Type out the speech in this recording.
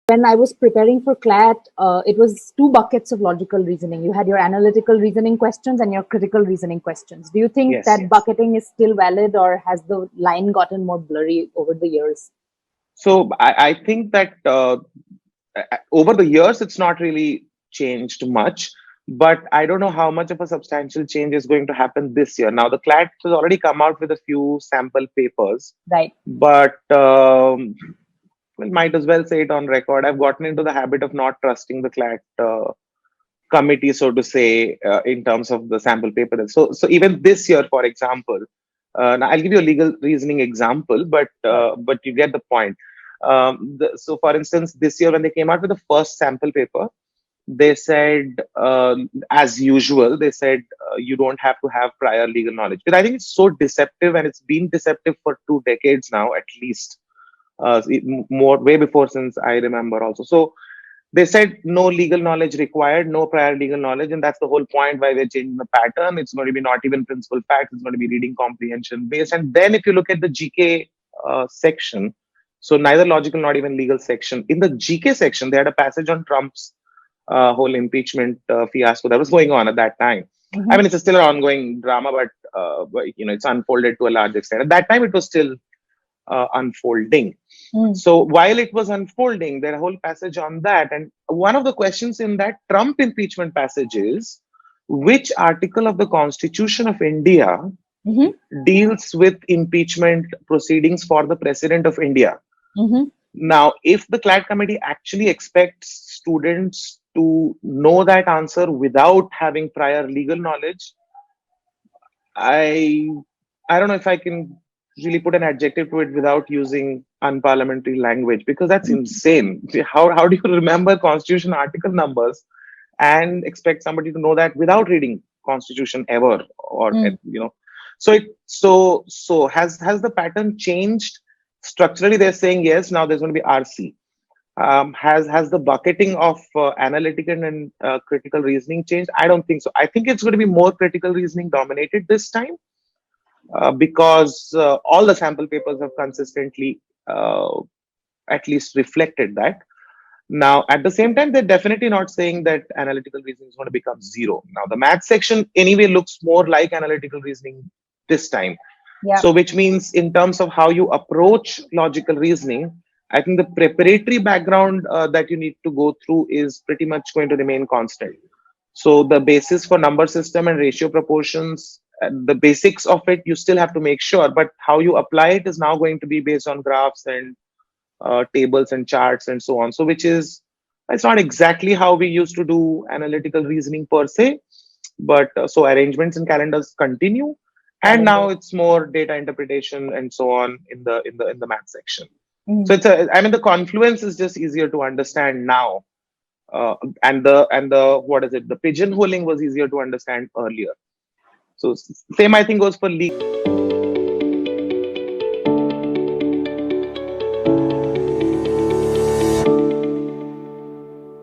when I was preparing for CLAT, it was two buckets of logical reasoning. You had your analytical reasoning questions and your critical reasoning questions. Do you think Yes. that bucketing is still valid, or has the line gotten more blurry over the years? So I think that over the years, it's not really changed much. But I don't know how much of a substantial change is going to happen this year. Now, the CLAT has already come out with a few sample papers, Right. but well, might as well say it on record. I've gotten into the habit of not trusting the CLAT committee, so to say, in terms of the sample paper. So even this year, for example, now I'll give you a legal reasoning example, Right. but you get the point. So, for instance, this year when they came out with the first sample paper, they said, as usual, they said you don't have to have prior legal knowledge. But I think it's so deceptive, and it's been deceptive for 2 decades now, at least, more way before since I remember also. So they said no legal knowledge required, no prior legal knowledge, and that's the whole point why we're changing the pattern. It's going to be not even principal facts; it's going to be reading comprehension based. And then if you look at the GK section, so neither logical, not even legal section. In the GK section, they had a passage on Trump's whole impeachment fiasco that was going on at that time. I Mm-hmm. mean, it's still an ongoing drama, but it's unfolded to a large extent. At that time, it was still unfolding. Mm. So while it was unfolding, there a whole passage on that, and one of the questions in that Trump impeachment passage is, which article of the Constitution of India Mm-hmm. deals with impeachment proceedings for the President of India? Mm-hmm. Now, if the CLAT committee actually expects students to know that answer without having prior legal knowledge, I I don't know if I can really put an adjective to it without using unparliamentary language, because that's insane. How do you remember constitution article numbers and expect somebody to know that without reading constitution ever? Or Mm. so has the pattern changed structurally? They're saying yes, now there's going to be RC. Has the bucketing of analytical and critical reasoning changed? I don't think so. I think it's going to be more critical reasoning dominated this time, because all the sample papers have consistently at least reflected that. Now, at the same time, they're definitely not saying that analytical reasoning is going to become zero. Now, the math section anyway looks more like analytical reasoning this time. Yeah. So, which means in terms of how you approach logical reasoning, I think the preparatory background that you need to go through is pretty much going to remain constant. So the basis for number system and ratio proportions, the basics of it, you still have to make sure, but how you apply it is now going to be based on graphs and tables and charts and so on. So which is, it's not exactly how we used to do analytical reasoning per se, but so arrangements and calendars continue, and now Calendar. it's more data interpretation and so on in the math section. So Mm. it's a, I mean, the confluence is just easier to understand now, and the what is it? The pigeonholing was easier to understand earlier. So same I think goes for legal.